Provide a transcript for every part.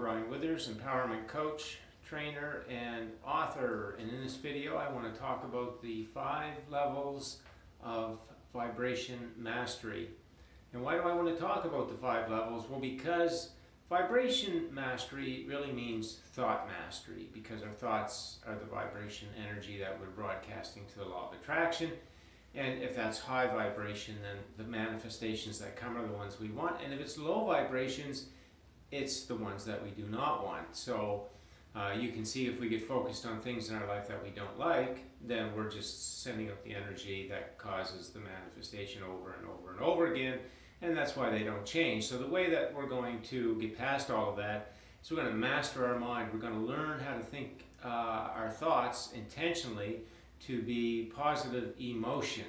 Brian Withers, empowerment coach, trainer, and author. And in this video, I want to talk about the 5 levels of vibration mastery. And why do I want to talk about the 5 levels? Well, because vibration mastery really means thought mastery, because our thoughts are the vibration energy that we're broadcasting to the law of attraction. And if that's high vibration, then the manifestations that come are the ones we want. And if it's low vibrations, it's the ones that we do not want. So you can see if we get focused on things in our life that we don't like, then we're just sending up the energy that causes the manifestation over and over and over again. And that's why they don't change. So the way that we're going to get past all of that is we're going to master our mind. We're going to learn how to think our thoughts intentionally to be positive emotion.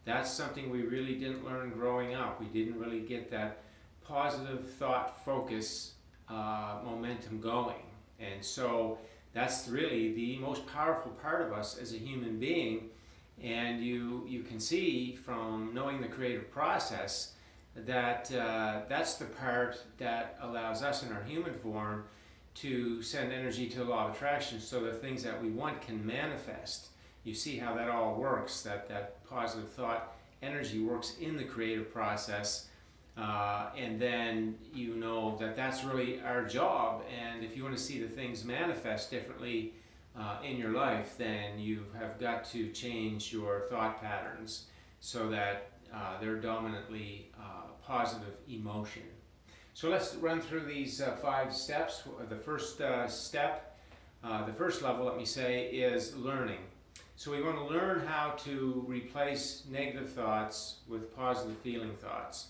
That's something we really didn't learn growing up. We didn't really get that positive thought focus momentum going. And so that's really the most powerful part of us as a human being. And you can see from knowing the creative process that that's the part that allows us in our human form to send energy to the law of attraction so the things that we want can manifest. You see how that all works, that positive thought energy works in the creative process, and then you know that that's really our job. And if you want to see the things manifest differently in your life, then you have got to change your thought patterns so that they're dominantly positive emotion. So let's run through these 5 steps. The first step, the first level, let me say, is learning. So we want to learn how to replace negative thoughts with positive feeling thoughts.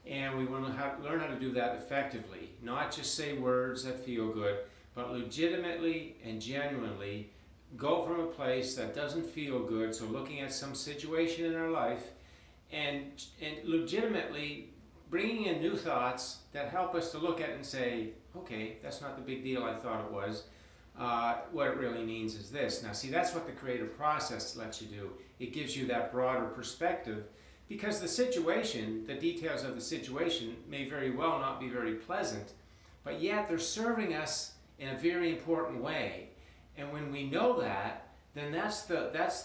And we want to learn how to do that effectively. Not just say words that feel good, but legitimately and genuinely go from a place that doesn't feel good. So looking at some situation in our life and legitimately bringing in new thoughts that help us to look at it and say, okay, that's not the big deal I thought it was. What it really means is this. Now see, that's what the creative process lets you do. It gives you that broader perspective, because the situation, the details of the situation may very well not be very pleasant, but yet they're serving us in a very important way. And when we know that, then that's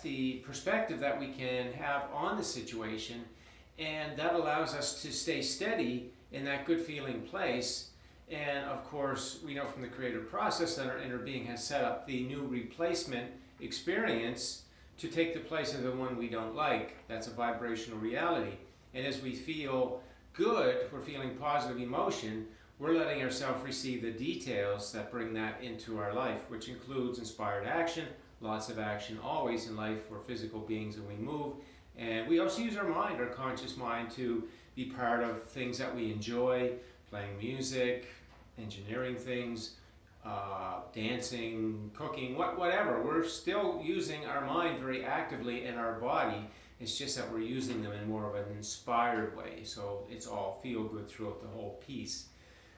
the perspective that we can have on the situation, and that allows us to stay steady in that good feeling place. And of course, we know from the creative process that our inner being has set up the new replacement experience to take the place of the one we don't like. That's a vibrational reality. And as we feel good, we're feeling positive emotion, we're letting ourselves receive the details that bring that into our life, which includes inspired action, lots of action always in life. We're physical beings and we move. And we also use our mind, our conscious mind, to be part of things that we enjoy, playing music, engineering things, dancing, cooking, whatever. We're still using our mind very actively in our body. It's just that we're using them in more of an inspired way. So it's all feel good throughout the whole piece.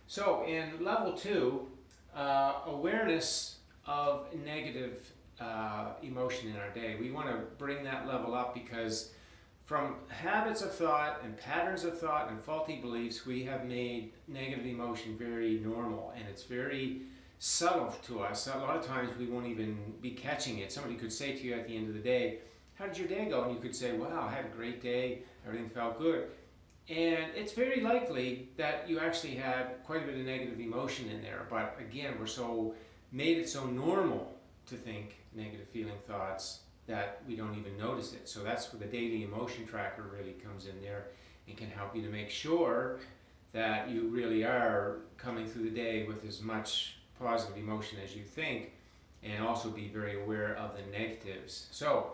So in level 2, awareness of negative emotion in our day. We want to bring that level up, because from habits of thought and patterns of thought and faulty beliefs, we have made negative emotion very normal, and it's very subtle to us. A lot of times we won't even be catching it. Somebody could say to you at the end of the day, how did your day go? And you could say, wow, I had a great day, everything felt good. And it's very likely that you actually had quite a bit of negative emotion in there. But again, we're so made it so normal to think negative feeling thoughts that we don't even notice it. So that's where the daily emotion tracker really comes in there and can help you to make sure that you really are coming through the day with as much positive emotion as you think, and also be very aware of the negatives. So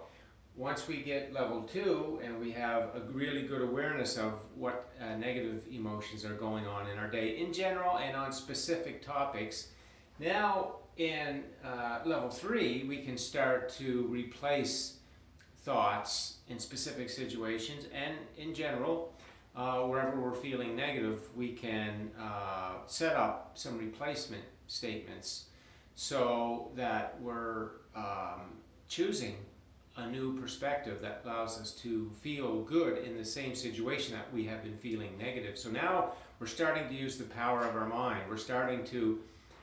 once we get level 2 and we have a really good awareness of what negative emotions are going on in our day in general and on specific topics, now in level 3, we can start to replace thoughts in specific situations, and in general, wherever we're feeling negative, we can set up some replacement statements so that we're choosing a new perspective that allows us to feel good in the same situation that we have been feeling negative. So now we're starting to use the power of our mind. We're starting to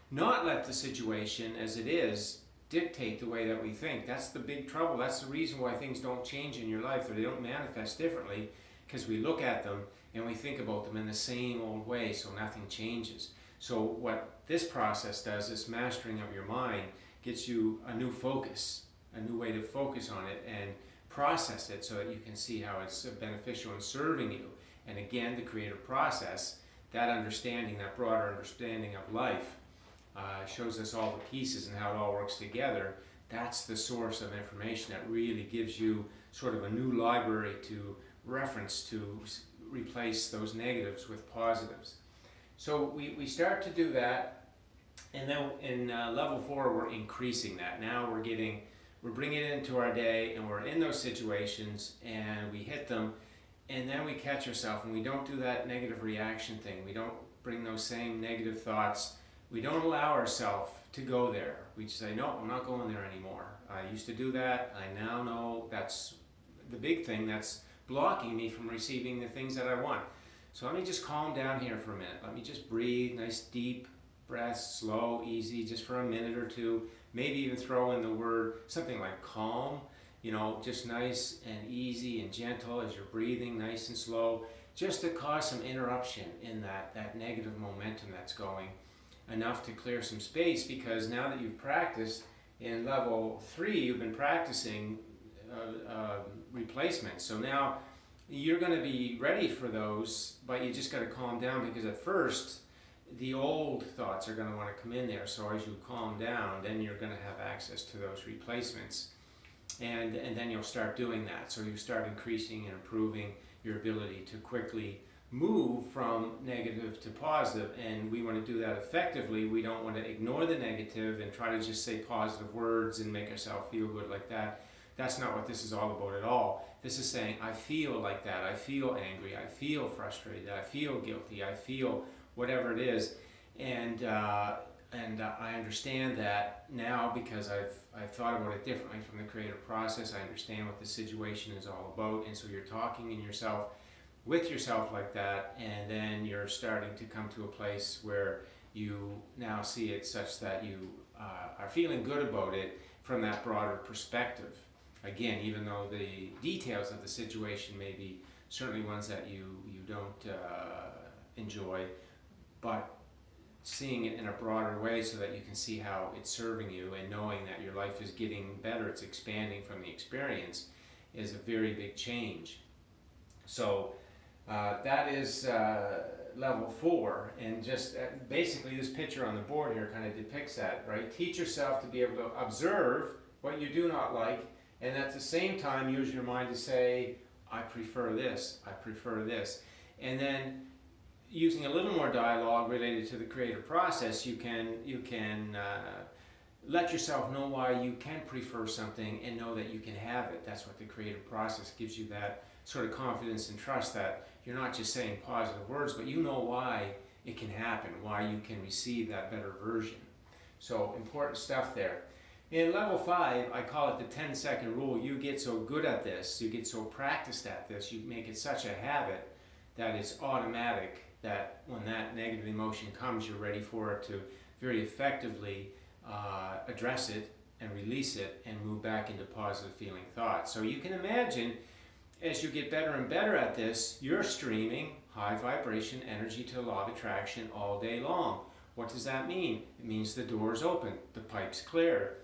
not let the situation as it is dictate the way that we think. That's the big trouble. That's the reason why things don't change in your life, or they don't manifest differently, because we look at them and we think about them in the same old way, so nothing changes. So what this process does, this mastering of your mind, gets you a new focus, a new way to focus on it and process it so that you can see how it's beneficial in serving you. And again, the creative process, that understanding, that broader understanding of life, shows us all the pieces and how it all works together. That's the source of information that really gives you sort of a new library to reference to replace those negatives with positives. So we start to do that, and then in level 4 we're increasing that. Now we're bringing it into our day, and we're in those situations and we hit them, and then we catch ourselves and we don't do that negative reaction thing. We don't bring those same negative thoughts. We don't allow ourselves to go there. We just say, no, I'm not going there anymore. I used to do that. I now know that's the big thing that's blocking me from receiving the things that I want. So let me just calm down here for a minute. Let me just breathe, nice deep breaths, slow, easy, just for a minute or two. Maybe even throw in the word, something like calm, just nice and easy and gentle as you're breathing, nice and slow, just to cause some interruption in that negative momentum that's going, enough to clear some space. Because now that you've practiced in level 3, you've been practicing replacement. So now you're going to be ready for those, but you just got to calm down, because at first the old thoughts are going to want to come in there. So as you calm down, then you're going to have access to those replacements, and then you'll start doing that. So you start increasing and improving your ability to quickly move from negative to positive. And we want to do that effectively. We don't want to ignore the negative and try to just say positive words and make ourselves feel good like that. That's not what this is all about at all. This is saying, I feel like that, I feel angry, I feel frustrated, I feel guilty, I feel whatever it is, and I understand that now because I've thought about it differently from the creative process. I understand what the situation is all about, and so you're talking with yourself like that, and then you're starting to come to a place where you now see it such that you are feeling good about it from that broader perspective. Again, even though the details of the situation may be certainly ones that you don't enjoy, but seeing it in a broader way so that you can see how it's serving you, and knowing that your life is getting better, it's expanding from the experience, is a very big change. So that is level 4, and just basically this picture on the board here kind of depicts that, right? Teach yourself to be able to observe what you do not like, and at the same time use your mind to say, I prefer this, I prefer this. And then using a little more dialogue related to the creative process, you can let yourself know why you can prefer something and know that you can have it. That's what the creative process gives you, that sort of confidence and trust that you're not just saying positive words, but you know why it can happen, why you can receive that better version. So important stuff there. In level 5, I call it the 10-second rule. You get so good at this, you get so practiced at this, you make it such a habit that it's automatic, that when that negative emotion comes, you're ready for it to very effectively address it and release it and move back into positive feeling thoughts. So you can imagine, as you get better and better at this, you're streaming high vibration energy to the law of attraction all day long. What does that mean? It means the door's open, the pipe's clear.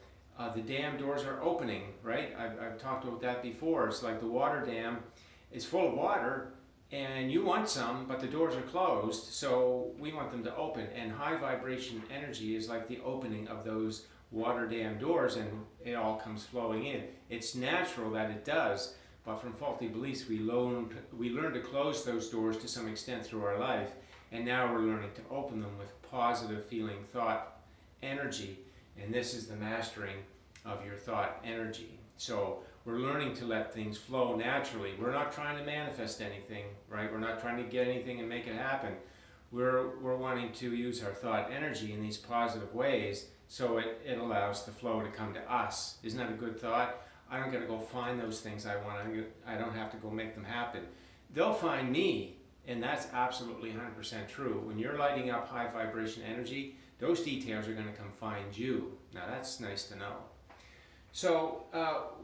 The dam doors are opening, right? I've talked about that before. It's like the water dam is full of water, and you want some, but the doors are closed, so we want them to open. And high vibration energy is like the opening of those water dam doors, and it all comes flowing in. It's natural that it does, but from faulty beliefs we learn to close those doors to some extent through our life, and now we're learning to open them with positive feeling thought energy. And this is the mastering of your thought energy. So we're learning to let things flow naturally. We're not trying to manifest anything, right? We're not trying to get anything and make it happen. We're wanting to use our thought energy in these positive ways so it allows the flow to come to us. Isn't that a good thought? I don't got to go find those things I want. I don't have to go make them happen. They'll find me, and that's absolutely 100% true. When you're lighting up high vibration energy, those details are going to come find you. Now that's nice to know. So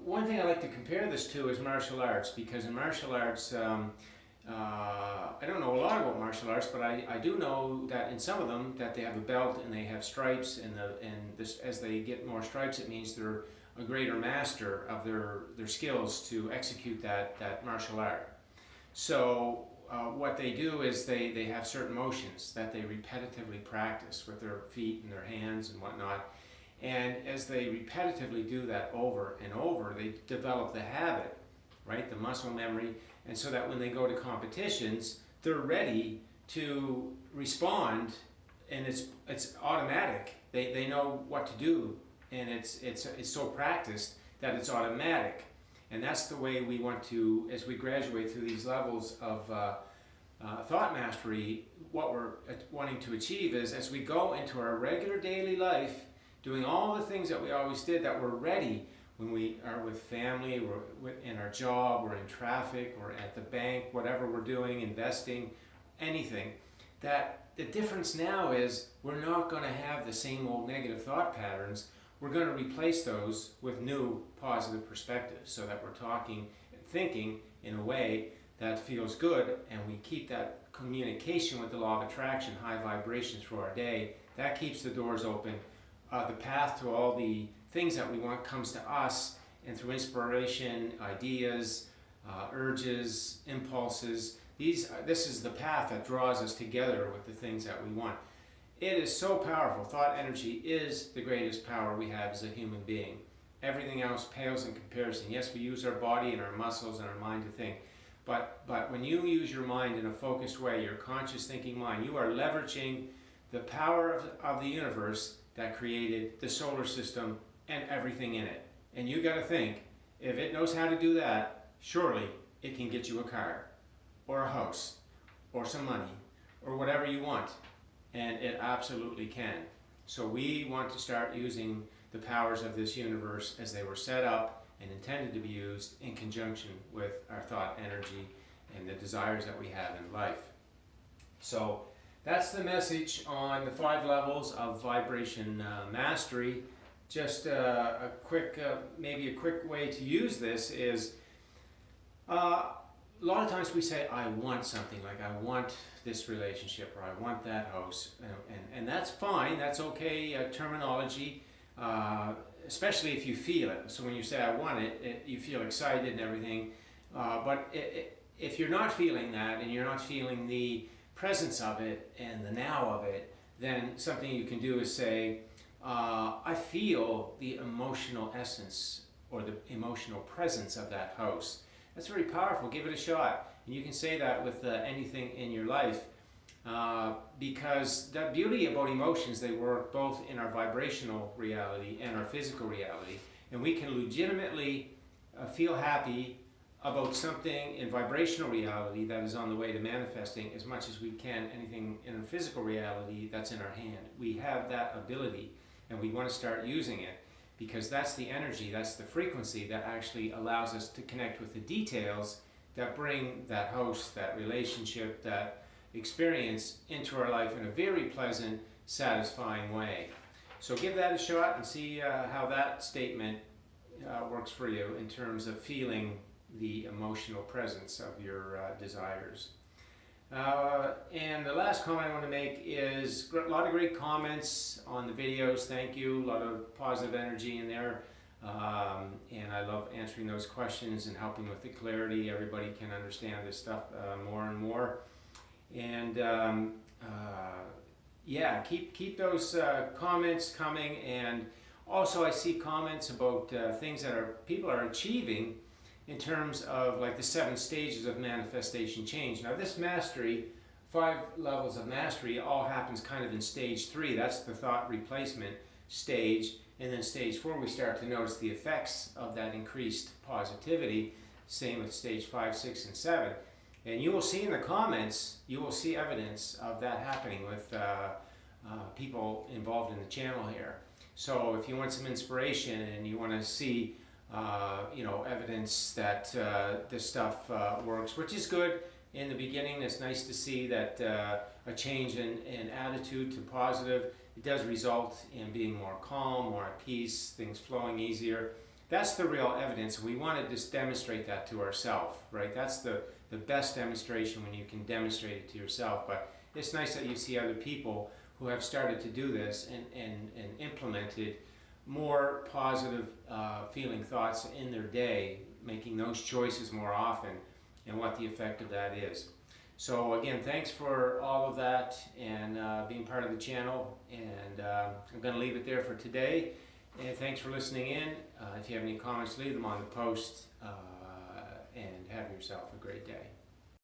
one thing I like to compare this to is martial arts, because in martial arts, I don't know a lot about martial arts, but I do know that in some of them that they have a belt and they have stripes, and as they get more stripes, it means they're a greater master of their skills to execute that martial art. So what they do is they have certain motions that they repetitively practice with their feet and their hands and whatnot. And as they repetitively do that over and over, they develop the habit, right? The muscle memory. And so that when they go to competitions, they're ready to respond, and it's automatic. They know what to do, and it's so practiced that it's automatic. And that's the way we want to, as we graduate through these levels of thought mastery, what we're wanting to achieve is, as we go into our regular daily life, doing all the things that we always did, that we're ready when we are with family, we're in our job, we're in traffic, we're at the bank, whatever we're doing, investing, anything. That the difference now is we're not going to have the same old negative thought patterns. We're going to replace those with new positive perspectives, so that we're thinking in a way that feels good, and we keep that communication with the law of attraction, high vibrations through our day. That keeps the doors open. The path to all the things that we want comes to us, and through inspiration, ideas, urges, impulses, this is the path that draws us together with the things that we want. It is so powerful. Thought energy is the greatest power we have as a human being. Everything else pales in comparison. Yes, we use our body and our muscles and our mind to think, but when you use your mind in a focused way, your conscious thinking mind, you are leveraging the power of the universe that created the solar system and everything in it. And you got to think, if it knows how to do that, surely it can get you a car or a house or some money or whatever you want. And it absolutely can. So we want to start using the powers of this universe as they were set up and intended to be used in conjunction with our thought energy and the desires that we have in life. So that's the message on the 5 levels of vibration mastery. Just maybe a quick way to use this is, a lot of times we say, I want something, like I want this relationship, or I want that house, and that's fine, that's okay terminology, especially if you feel it. So when you say I want it, you feel excited and everything, but if you're not feeling that, and you're not feeling the presence of it and the now of it, then something you can do is say, I feel the emotional essence or the emotional presence of that house. That's very powerful. Give it a shot. And you can say that with anything in your life, because the beauty about emotions, they work both in our vibrational reality and our physical reality. And we can legitimately feel happy about something in vibrational reality that is on the way to manifesting as much as we can anything in our physical reality that's in our hand. We have that ability, and we want to start using it, because that's the energy, that's the frequency that actually allows us to connect with the details that bring that house, that relationship, that experience into our life in a very pleasant, satisfying way. So give that a shot and see how that statement works for you in terms of feeling the emotional presence of your desires. And the last comment I want to make is a lot of great comments on the videos. Thank you. A lot of positive energy in there. And I love answering those questions and helping with the clarity. Everybody can understand this stuff more and more. And yeah, keep those comments coming. And also I see comments about things that people are achieving in terms of like the 7 stages of manifestation change. Now this mastery, 5 levels of mastery, all happens kind of in stage 3. That's the thought replacement stage. And then stage 4, we start to notice the effects of that increased positivity. Same with stage 5, 6, and 7. And you will see in the comments, you will see evidence of that happening with people involved in the channel here. So if you want some inspiration and you want to see evidence that this stuff works, which is good. In the beginning, it's nice to see that a change in attitude to positive. It does result in being more calm, more at peace, things flowing easier. That's the real evidence. We want to just demonstrate that to ourselves, right? That's the best demonstration, when you can demonstrate it to yourself. But it's nice that you see other people who have started to do this and implemented more positive feeling thoughts in their day, making those choices more often, and what the effect of that is. So again, thanks for all of that and being part of the channel, and I'm going to leave it there for today. And thanks for listening in. If you have any comments, leave them on the post, and have yourself a great day.